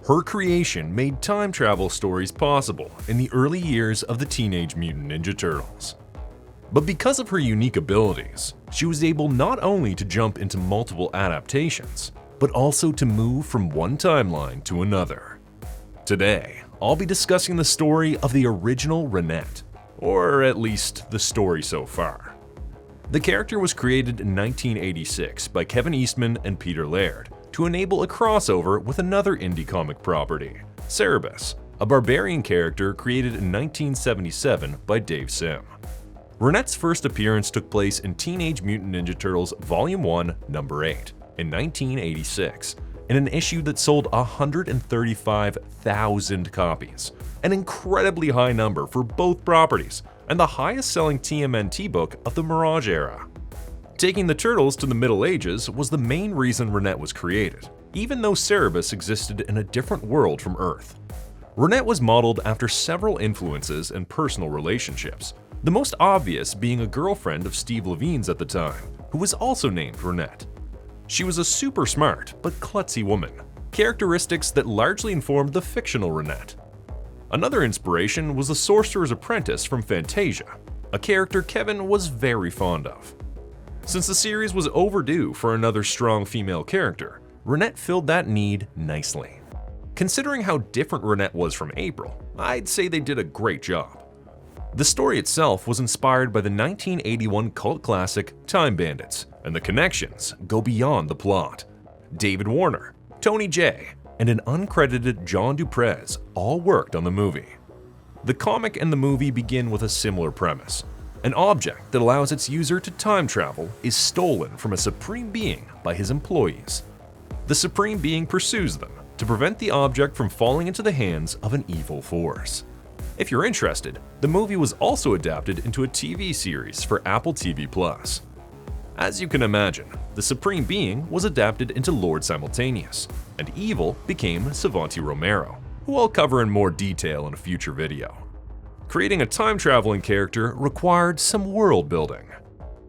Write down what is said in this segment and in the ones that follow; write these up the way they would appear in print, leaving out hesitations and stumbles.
Her creation made time travel stories possible in the early years of the Teenage Mutant Ninja Turtles. But because of her unique abilities, she was able not only to jump into multiple adaptations, but also to move from one timeline to another. Today, I'll be discussing the story of the original Renet, or at least the story so far. The character was created in 1986 by Kevin Eastman and Peter Laird to enable a crossover with another indie comic property, Cerebus, a barbarian character created in 1977 by Dave Sim. Renet's first appearance took place in Teenage Mutant Ninja Turtles Volume 1, Number 8, in 1986, in an issue that sold 135,000 copies, an incredibly high number for both properties, and the highest-selling TMNT book of the Mirage era. Taking the Turtles to the Middle Ages was the main reason Renet was created, even though Cerebus existed in a different world from Earth. Renet was modeled after several influences and personal relationships, the most obvious being a girlfriend of Steve Levine's at the time, who was also named Renet. She was a super smart but klutzy woman, characteristics that largely informed the fictional Renet. Another inspiration was the Sorcerer's Apprentice from Fantasia, a character Kevin was very fond of. Since the series was overdue for another strong female character, Renet filled that need nicely. Considering how different Renet was from April, I'd say they did a great job. The story itself was inspired by the 1981 cult classic Time Bandits, and the connections go beyond the plot. David Warner, Tony Jay, and an uncredited John Duprez all worked on the movie. The comic and the movie begin with a similar premise. An object that allows its user to time travel is stolen from a supreme being by his employees. The supreme being pursues them to prevent the object from falling into the hands of an evil force. If you're interested, the movie was also adapted into a TV series for Apple TV+. As you can imagine, the Supreme Being was adapted into Lord Simultaneous, and evil became Savanti Romero, who I'll cover in more detail in a future video. Creating a time-traveling character required some world building.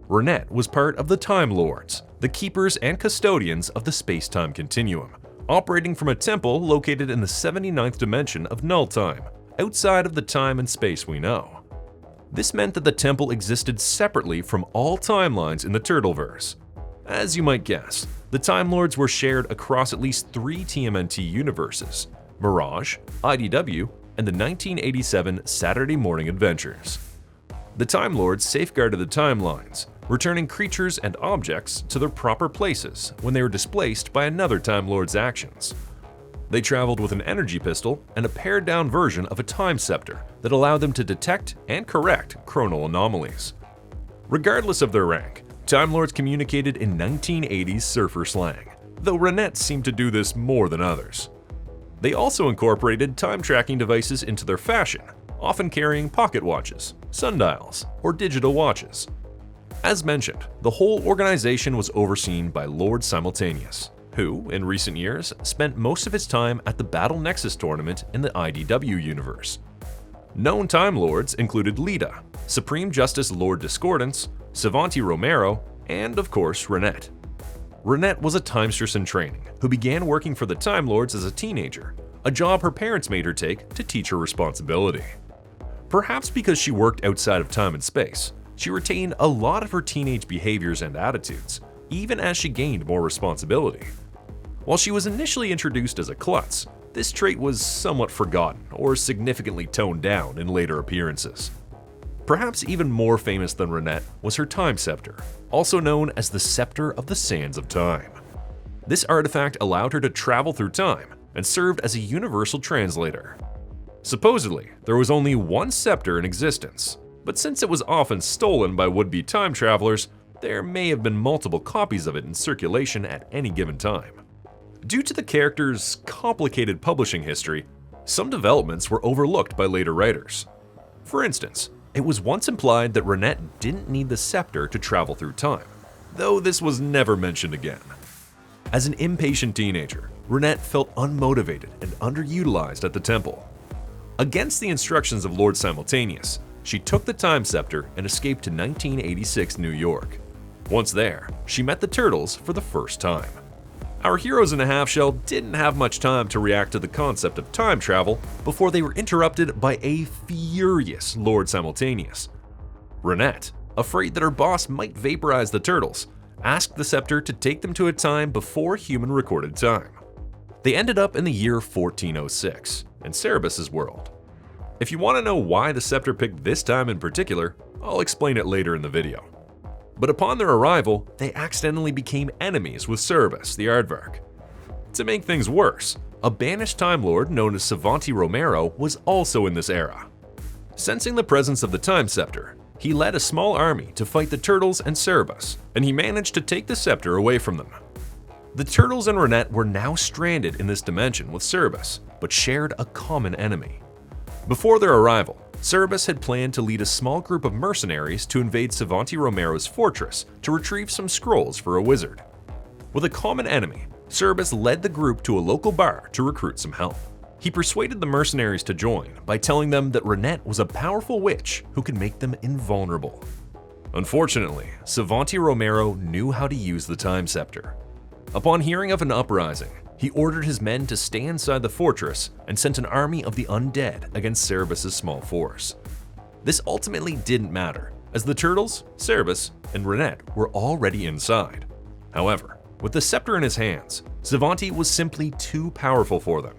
Renet was part of the Time Lords, the keepers and custodians of the space-time continuum, operating from a temple located in the 79th dimension of null-time, outside of the time and space we know. This meant that the temple existed separately from all timelines in the Turtleverse. As you might guess, the Time Lords were shared across at least 3 TMNT universes: Mirage, IDW, and the 1987 Saturday Morning Adventures. The Time Lords safeguarded the timelines, returning creatures and objects to their proper places when they were displaced by another Time Lord's actions. They traveled with an energy pistol and a pared-down version of a time scepter that allowed them to detect and correct chronal anomalies. Regardless of their rank, Time Lords communicated in 1980s surfer slang, though Renet seemed to do this more than others. They also incorporated time-tracking devices into their fashion, often carrying pocket watches, sundials, or digital watches. As mentioned, the whole organization was overseen by Lord Simultaneous, who, in recent years, spent most of his time at the Battle Nexus tournament in the IDW universe. Known Time Lords included Lita, Supreme Justice Lord Discordance, Savanti Romero, and of course Renet. Renet was a Timestress in training who began working for the Time Lords as a teenager, a job her parents made her take to teach her responsibility. Perhaps because she worked outside of time and space, she retained a lot of her teenage behaviors and attitudes, even as she gained more responsibility. While she was initially introduced as a klutz, this trait was somewhat forgotten or significantly toned down in later appearances. Perhaps even more famous than Renet was her time scepter, also known as the Scepter of the Sands of Time. This artifact allowed her to travel through time and served as a universal translator. Supposedly, there was only one scepter in existence, but since it was often stolen by would-be time travelers, there may have been multiple copies of it in circulation at any given time. Due to the character's complicated publishing history, some developments were overlooked by later writers. For instance, it was once implied that Renet didn't need the scepter to travel through time, though this was never mentioned again. As an impatient teenager, Renet felt unmotivated and underutilized at the temple. Against the instructions of Lord Simultaneous, she took the time scepter and escaped to 1986 New York. Once there, she met the Turtles for the first time. Our heroes in a half-shell didn't have much time to react to the concept of time travel before they were interrupted by a furious Lord Simultaneous. Renet, afraid that her boss might vaporize the turtles, asked the scepter to take them to a time before human recorded time. They ended up in the year 1406, in Cerebus' world. If you want to know why the scepter picked this time in particular, I'll explain it later in the video. But upon their arrival, they accidentally became enemies with Cerebus, the aardvark. To make things worse, a banished Time Lord known as Savanti Romero was also in this era. Sensing the presence of the Time Scepter, he led a small army to fight the Turtles and Cerebus, and he managed to take the scepter away from them. The Turtles and Renet were now stranded in this dimension with Cerebus, but shared a common enemy. Before their arrival, Cerebus had planned to lead a small group of mercenaries to invade Savanti Romero's fortress to retrieve some scrolls for a wizard. With a common enemy, Cerebus led the group to a local bar to recruit some help. He persuaded the mercenaries to join by telling them that Renet was a powerful witch who could make them invulnerable. Unfortunately, Savanti Romero knew how to use the Time Scepter. Upon hearing of an uprising, he ordered his men to stay inside the fortress and sent an army of the undead against Cerebus' small force. This ultimately didn't matter, as the Turtles, Cerebus, and Renet were already inside. However, with the scepter in his hands, Savanti was simply too powerful for them.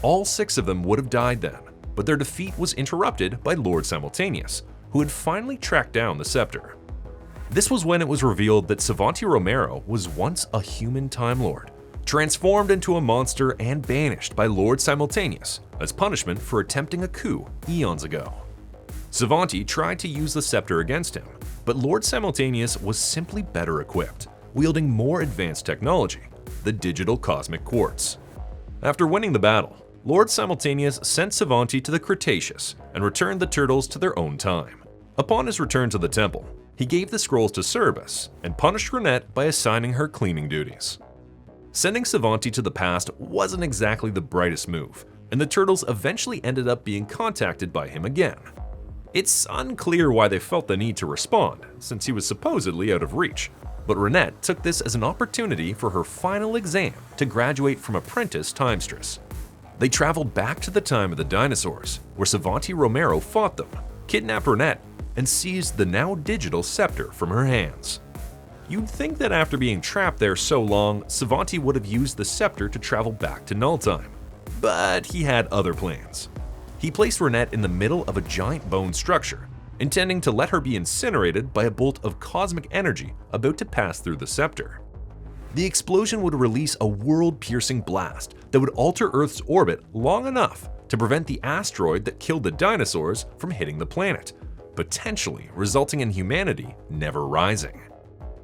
All 6 of them would have died then, but their defeat was interrupted by Lord Simultaneous, who had finally tracked down the scepter. This was when it was revealed that Savanti Romero was once a human Time Lord, transformed into a monster and banished by Lord Simultaneous as punishment for attempting a coup eons ago. Savanti tried to use the scepter against him, but Lord Simultaneous was simply better equipped, wielding more advanced technology, the digital cosmic quartz. After winning the battle, Lord Simultaneous sent Savanti to the Cretaceous and returned the Turtles to their own time. Upon his return to the temple, he gave the scrolls to Cerebus and punished Renet by assigning her cleaning duties. Sending Savanti to the past wasn't exactly the brightest move, and the Turtles eventually ended up being contacted by him again. It's unclear why they felt the need to respond, since he was supposedly out of reach, but Renet took this as an opportunity for her final exam to graduate from apprentice Timestress. They traveled back to the time of the dinosaurs, where Savanti Romero fought them, kidnapped Renet, and seized the now digital scepter from her hands. You'd think that after being trapped there so long, Savanti would have used the scepter to travel back to null-time, but he had other plans. He placed Renet in the middle of a giant bone structure, intending to let her be incinerated by a bolt of cosmic energy about to pass through the scepter. The explosion would release a world-piercing blast that would alter Earth's orbit long enough to prevent the asteroid that killed the dinosaurs from hitting the planet, potentially resulting in humanity never rising.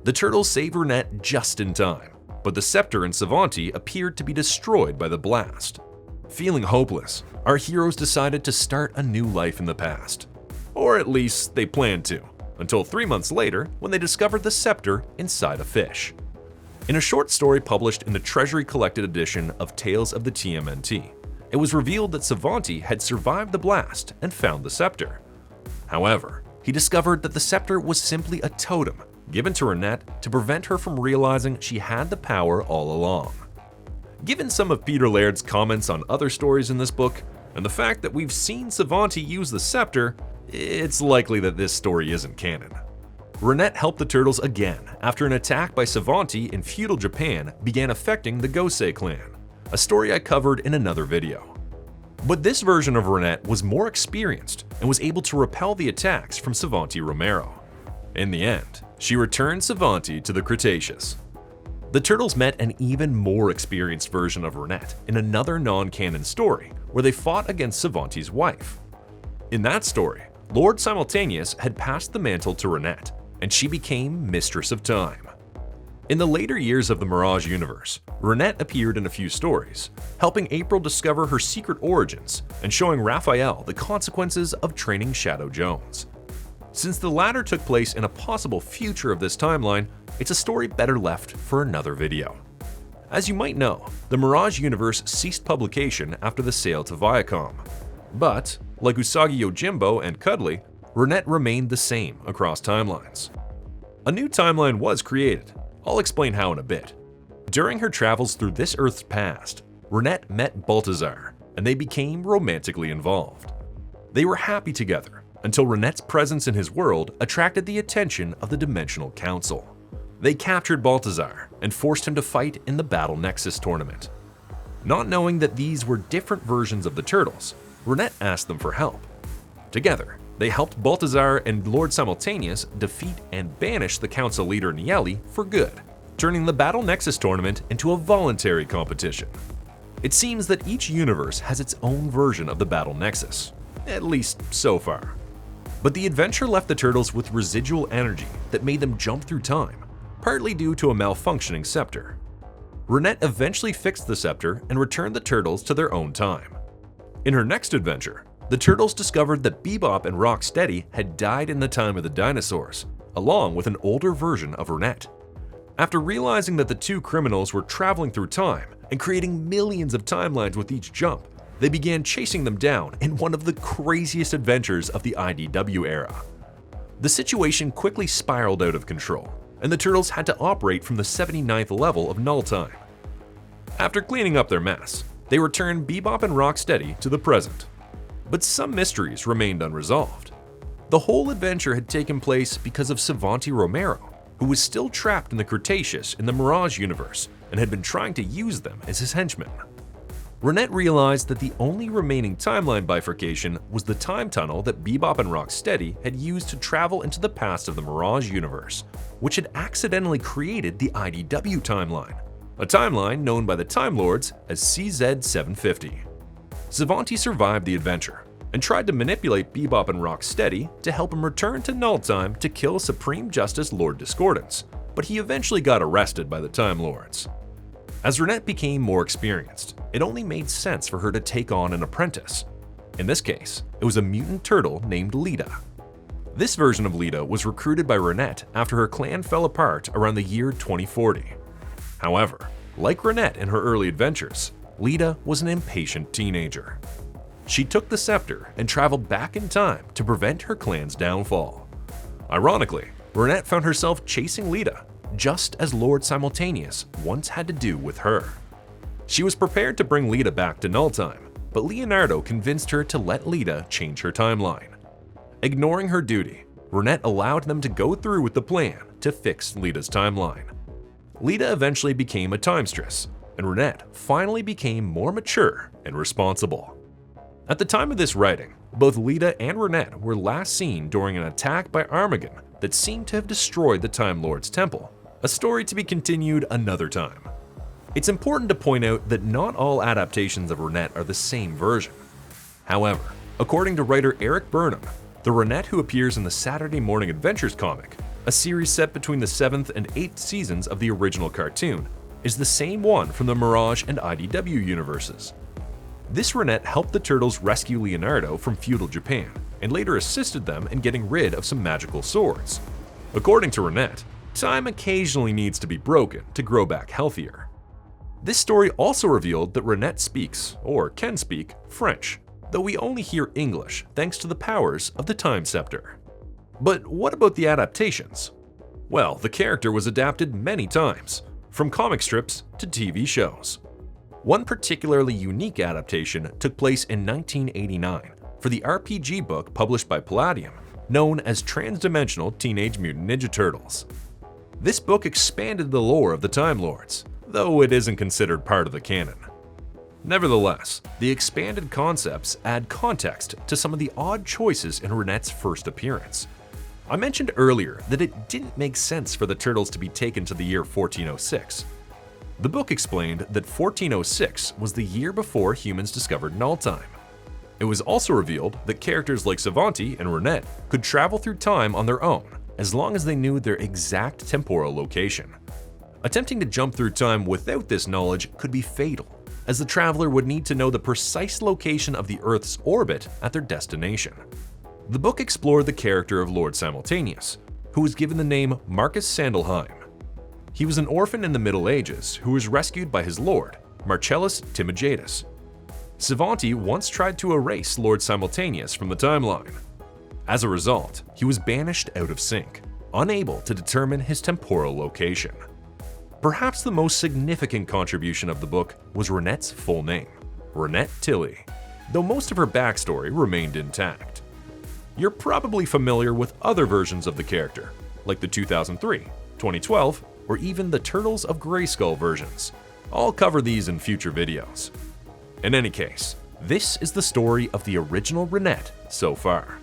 The Turtles saved Renet just in time, but the scepter and Savanti appeared to be destroyed by the blast. Feeling hopeless, our heroes decided to start a new life in the past. Or at least they planned to, until 3 months later when they discovered the scepter inside a fish. In a short story published in the Treasury Collected edition of Tales of the TMNT, it was revealed that Savanti had survived the blast and found the scepter. However, he discovered that the scepter was simply a totem given to Renet to prevent her from realizing she had the power all along. Given some of Peter Laird's comments on other stories in this book, and the fact that we've seen Savanti use the scepter, it's likely that this story isn't canon. Renet helped the Turtles again after an attack by Savanti in feudal Japan began affecting the Gosei clan, a story I covered in another video. But this version of Renet was more experienced and was able to repel the attacks from Savanti Romero. In the end, she returned Savanti to the Cretaceous. The Turtles met an even more experienced version of Renet in another non-canon story where they fought against Savanti's wife. In that story, Lord Simultaneous had passed the mantle to Renet, and she became Mistress of Time. In the later years of the Mirage universe, Renet appeared in a few stories, helping April discover her secret origins and showing Raphael the consequences of training Shadow Jones. Since the latter took place in a possible future of this timeline, it's a story better left for another video. As you might know, the Mirage universe ceased publication after the sale to Viacom. But, like Usagi Yojimbo and Cuddly, Renet remained the same across timelines. A new timeline was created. I'll explain how in a bit. During her travels through this Earth's past, Renet met Balthazar, and they became romantically involved. They were happy together until Renet's presence in his world attracted the attention of the Dimensional Council. They captured Balthazar and forced him to fight in the Battle Nexus tournament. Not knowing that these were different versions of the Turtles, Renet asked them for help. Together, they helped Balthazar and Lord Simultaneous defeat and banish the Council leader Nieli for good, turning the Battle Nexus tournament into a voluntary competition. It seems that each universe has its own version of the Battle Nexus, at least so far. But the adventure left the Turtles with residual energy that made them jump through time, partly due to a malfunctioning scepter. Renet eventually fixed the scepter and returned the Turtles to their own time. In her next adventure, the Turtles discovered that Bebop and Rocksteady had died in the time of the dinosaurs, along with an older version of Renet. After realizing that the two criminals were traveling through time and creating millions of timelines with each jump, they began chasing them down in one of the craziest adventures of the IDW era. The situation quickly spiraled out of control, and the Turtles had to operate from the 79th level of null-time. After cleaning up their mess, they returned Bebop and Rocksteady to the present. But some mysteries remained unresolved. The whole adventure had taken place because of Savanti Romero, who was still trapped in the Cretaceous in the Mirage universe and had been trying to use them as his henchmen. Renet realized that the only remaining timeline bifurcation was the time tunnel that Bebop and Rocksteady had used to travel into the past of the Mirage universe, which had accidentally created the IDW timeline, a timeline known by the Time Lords as CZ750. Savanti survived the adventure and tried to manipulate Bebop and Rocksteady to help him return to null-time to kill Supreme Justice Lord Discordance, but he eventually got arrested by the Time Lords. As Renet became more experienced, it only made sense for her to take on an apprentice. In this case, it was a mutant turtle named Lita. This version of Lita was recruited by Renet after her clan fell apart around the year 2040. However, like Renet in her early adventures, Lita was an impatient teenager. She took the scepter and traveled back in time to prevent her clan's downfall. Ironically, Renet found herself chasing Lita, just as Lord Simultaneous once had to do with her. She was prepared to bring Lita back to null-time, but Leonardo convinced her to let Lita change her timeline. Ignoring her duty, Renet allowed them to go through with the plan to fix Lita's timeline. Lita eventually became a Timestress, and Renet finally became more mature and responsible. At the time of this writing, both Lita and Renet were last seen during an attack by Armageddon that seemed to have destroyed the Time Lord's temple, a story to be continued another time. It's important to point out that not all adaptations of Renet are the same version. However, according to writer Erik Burnham, the Renet who appears in the Saturday Morning Adventures comic, a series set between the 7th and 8th seasons of the original cartoon, is the same one from the Mirage and IDW universes. This Renet helped the Turtles rescue Leonardo from feudal Japan, and later assisted them in getting rid of some magical swords. According to Renet, time occasionally needs to be broken to grow back healthier. This story also revealed that Renet speaks, or can speak, French, though we only hear English thanks to the powers of the Time Scepter. But what about the adaptations? Well, the character was adapted many times, from comic strips to TV shows. One particularly unique adaptation took place in 1989 for the RPG book published by Palladium, known as Transdimensional Teenage Mutant Ninja Turtles. This book expanded the lore of the Time Lords, though it isn't considered part of the canon. Nevertheless, the expanded concepts add context to some of the odd choices in Renet's first appearance. I mentioned earlier that it didn't make sense for the Turtles to be taken to the year 1406. The book explained that 1406 was the year before humans discovered null-time. It was also revealed that characters like Savanti and Renet could travel through time on their own, as long as they knew their exact temporal location. Attempting to jump through time without this knowledge could be fatal, as the traveler would need to know the precise location of the Earth's orbit at their destination. The book explored the character of Lord Simultaneous, who was given the name Marcus Sandelheim. He was an orphan in the Middle Ages who was rescued by his lord, Marcellus Timogetus. Savanti once tried to erase Lord Simultaneous from the timeline. As a result, he was banished out of sync, unable to determine his temporal location. Perhaps the most significant contribution of the book was Renet's full name, Renet Tilly, though most of her backstory remained intact. You're probably familiar with other versions of the character, like the 2003, 2012, or even the Turtles of Grayskull versions. I'll cover these in future videos. In any case, this is the story of the original Renet so far.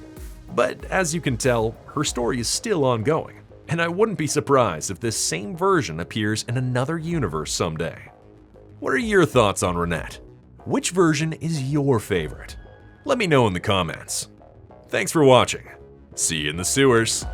But as you can tell, her story is still ongoing, and I wouldn't be surprised if this same version appears in another universe someday. What are your thoughts on Renet? Which version is your favorite? Let me know in the comments. Thanks for watching. See you in the sewers.